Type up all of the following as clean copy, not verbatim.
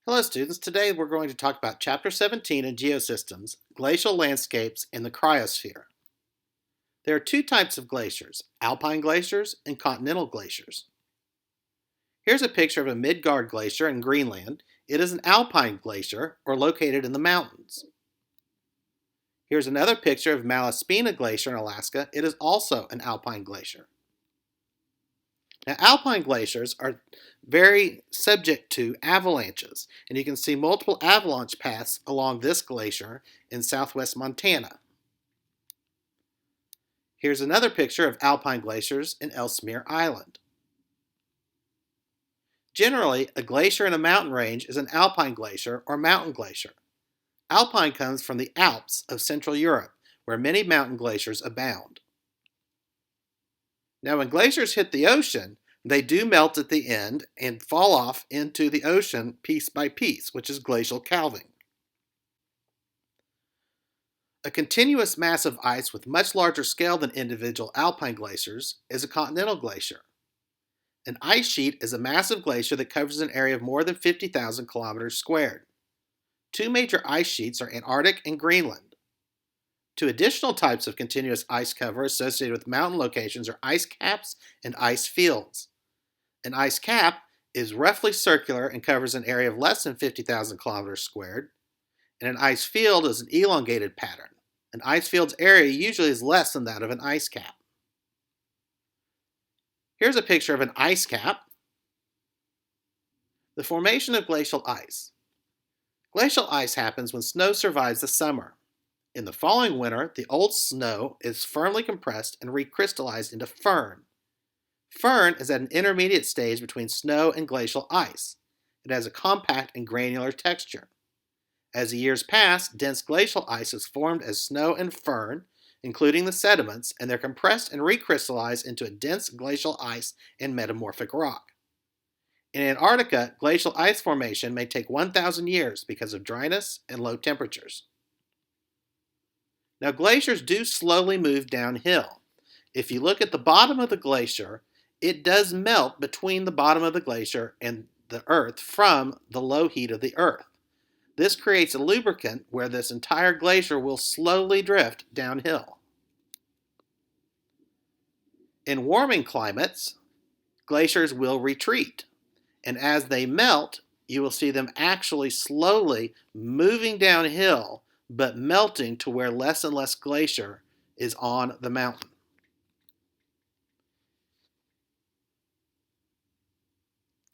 Hello students, today we're going to talk about Chapter 17 in Geosystems, Glacial Landscapes in the Cryosphere. There are two types of glaciers, alpine glaciers and continental glaciers. Here's a picture of a Midgard Glacier in Greenland. It is an alpine glacier, or located in the mountains. Here's another picture of Malaspina Glacier in Alaska. It is also an alpine glacier. Now, alpine glaciers are very subject to avalanches, and you can see multiple avalanche paths along this glacier in southwest Montana. Here's another picture of alpine glaciers in Ellesmere Island. Generally, a glacier in a mountain range is an alpine glacier or mountain glacier. Alpine comes from the Alps of Central Europe, where many mountain glaciers abound. Now, when glaciers hit the ocean, they do melt at the end and fall off into the ocean piece by piece, which is glacial calving. A continuous mass of ice with much larger scale than individual alpine glaciers is a continental glacier. An ice sheet is a massive glacier that covers an area of more than 50,000 kilometers squared. Two major ice sheets are Antarctic and Greenland. Two additional types of continuous ice cover associated with mountain locations are ice caps and ice fields. An ice cap is roughly circular and covers an area of less than 50,000 kilometers squared, and an ice field is an elongated pattern. An ice field's area usually is less than that of an ice cap. Here's a picture of an ice cap. The formation of glacial ice. Glacial ice happens when snow survives the summer. In the following winter, the old snow is firmly compressed and recrystallized into firn. Firn is at an intermediate stage between snow and glacial ice. It has a compact and granular texture. As the years pass, dense glacial ice is formed as snow and firn, including the sediments, and they're compressed and recrystallize into a dense glacial ice and metamorphic rock. In Antarctica, glacial ice formation may take 1,000 years because of dryness and low temperatures. Now, glaciers do slowly move downhill. If you look at the bottom of the glacier, it does melt between the bottom of the glacier and the earth from the low heat of the earth. This creates a lubricant where this entire glacier will slowly drift downhill. In warming climates, glaciers will retreat, and as they melt, you will see them actually slowly moving downhill, but melting to where less and less glacier is on the mountain.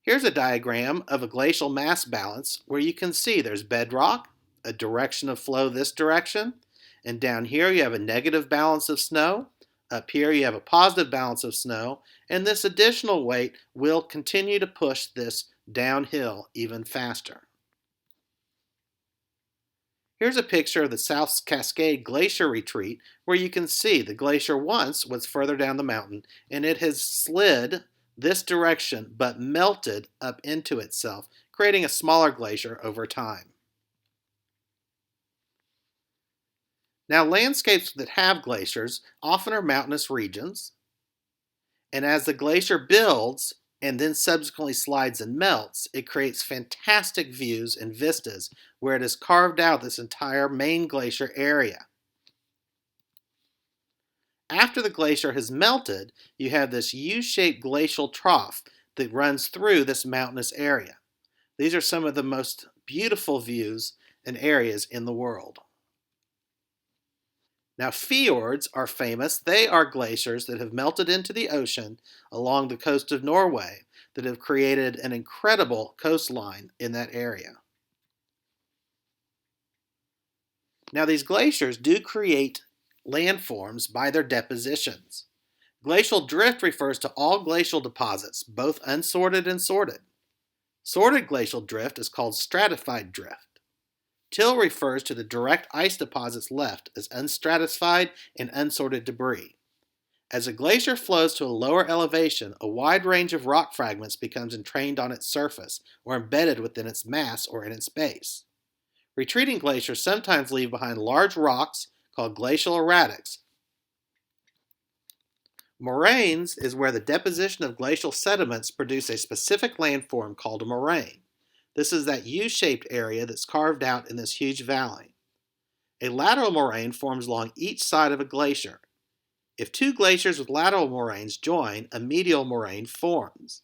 Here's a diagram of a glacial mass balance where you can see there's bedrock, a direction of flow this direction, and down here you have a negative balance of snow. Up here you have a positive balance of snow, and this additional weight will continue to push this downhill even faster. Here's a picture of the South Cascade Glacier Retreat where you can see the glacier once was further down the mountain and it has slid this direction but melted up into itself, creating a smaller glacier over time. Now, landscapes that have glaciers often are mountainous regions, and as the glacier builds and then subsequently slides and melts, it creates fantastic views and vistas where it has carved out this entire main glacier area. After the glacier has melted, you have this U-shaped glacial trough that runs through this mountainous area. These are some of the most beautiful views and areas in the world. Now, fjords are famous. They are glaciers that have melted into the ocean along the coast of Norway that have created an incredible coastline in that area. Now, these glaciers do create landforms by their depositions. Glacial drift refers to all glacial deposits, both unsorted and sorted. Sorted glacial drift is called stratified drift. Till refers to the direct ice deposits left as unstratified and unsorted debris. As a glacier flows to a lower elevation, a wide range of rock fragments becomes entrained on its surface or embedded within its mass or in its base. Retreating glaciers sometimes leave behind large rocks called glacial erratics. Moraines is where the deposition of glacial sediments produce a specific landform called a moraine. This is that U-shaped area that's carved out in this huge valley. A lateral moraine forms along each side of a glacier. If two glaciers with lateral moraines join, a medial moraine forms.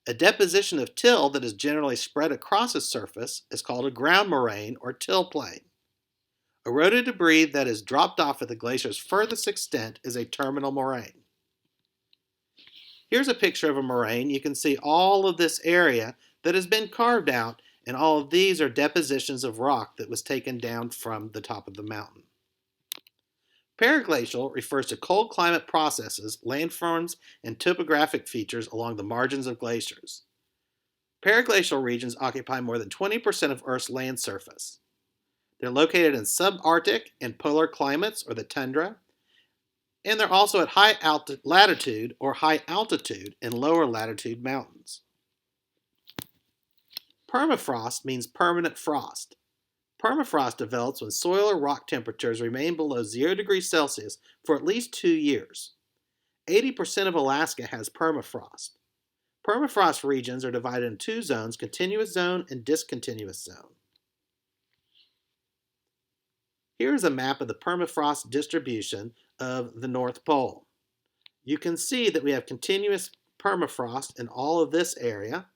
A deposition of till that is generally spread across a surface is called a ground moraine or till plain. Eroded debris that is dropped off at the glacier's furthest extent is a terminal moraine. Here's a picture of a moraine. You can see all of this area that has been carved out, and all of these are depositions of rock that was taken down from the top of the mountain. Periglacial refers to cold climate processes, landforms, and topographic features along the margins of glaciers. Periglacial regions occupy more than 20% of Earth's land surface. They're located in subarctic and polar climates, or the tundra, and they're also at high latitude or high altitude in lower latitude mountains. Permafrost means permanent frost. Permafrost develops when soil or rock temperatures remain below 0 degrees Celsius for at least 2 years. 80% of Alaska has permafrost. Permafrost regions are divided in two zones, continuous zone and discontinuous zone. Here is a map of the permafrost distribution of the North Pole. You can see that we have continuous permafrost in all of this area.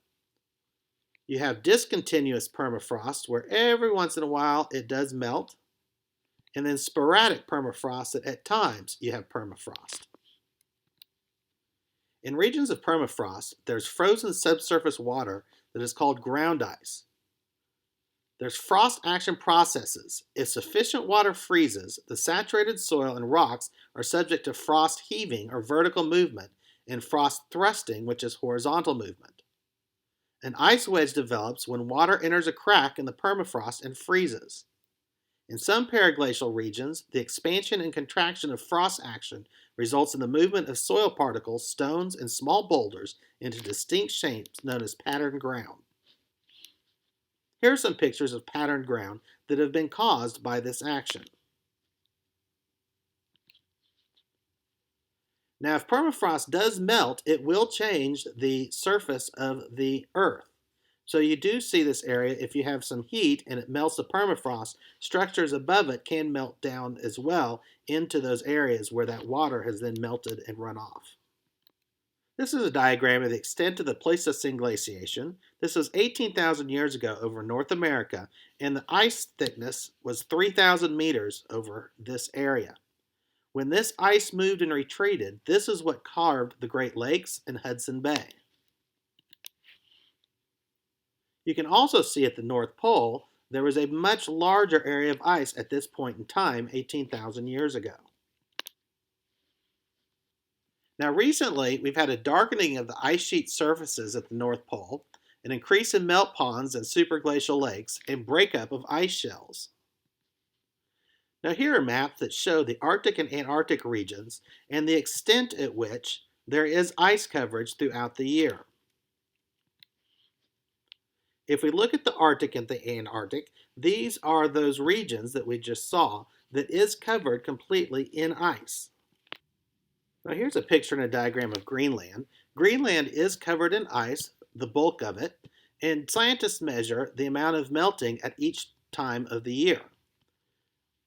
You have discontinuous permafrost, where every once in a while it does melt, and then sporadic permafrost that at times you have permafrost. In regions of permafrost, there's frozen subsurface water that is called ground ice. There's frost action processes. If sufficient water freezes, the saturated soil and rocks are subject to frost heaving or vertical movement and frost thrusting, which is horizontal movement. An ice wedge develops when water enters a crack in the permafrost and freezes. In some periglacial regions, the expansion and contraction of frost action results in the movement of soil particles, stones, and small boulders into distinct shapes known as patterned ground. Here are some pictures of patterned ground that have been caused by this action. Now, if permafrost does melt, it will change the surface of the Earth. So you do see this area, if you have some heat and it melts the permafrost, structures above it can melt down as well into those areas where that water has then melted and run off. This is a diagram of the extent of the Pleistocene glaciation. This was 18,000 years ago over North America, and the ice thickness was 3,000 meters over this area. When this ice moved and retreated, this is what carved the Great Lakes and Hudson Bay. You can also see at the North Pole, there was a much larger area of ice at this point in time, 18,000 years ago. Now recently, we've had a darkening of the ice sheet surfaces at the North Pole, an increase in melt ponds and superglacial lakes, and breakup of ice shells. Now here are maps that show the Arctic and Antarctic regions and the extent at which there is ice coverage throughout the year. If we look at the Arctic and the Antarctic, these are those regions that we just saw that is covered completely in ice. Now here's a picture and a diagram of Greenland. Greenland is covered in ice, the bulk of it, and scientists measure the amount of melting at each time of the year.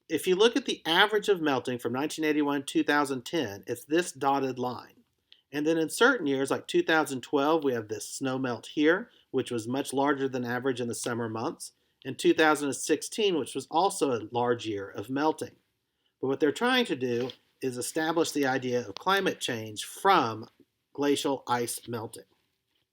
If you look at the average of melting from 1981 to 2010, it's this dotted line. And then in certain years, like 2012, we have this snow melt here, which was much larger than average in the summer months, and 2016, which was also a large year of melting. But what they're trying to do is establish the idea of climate change from glacial ice melting.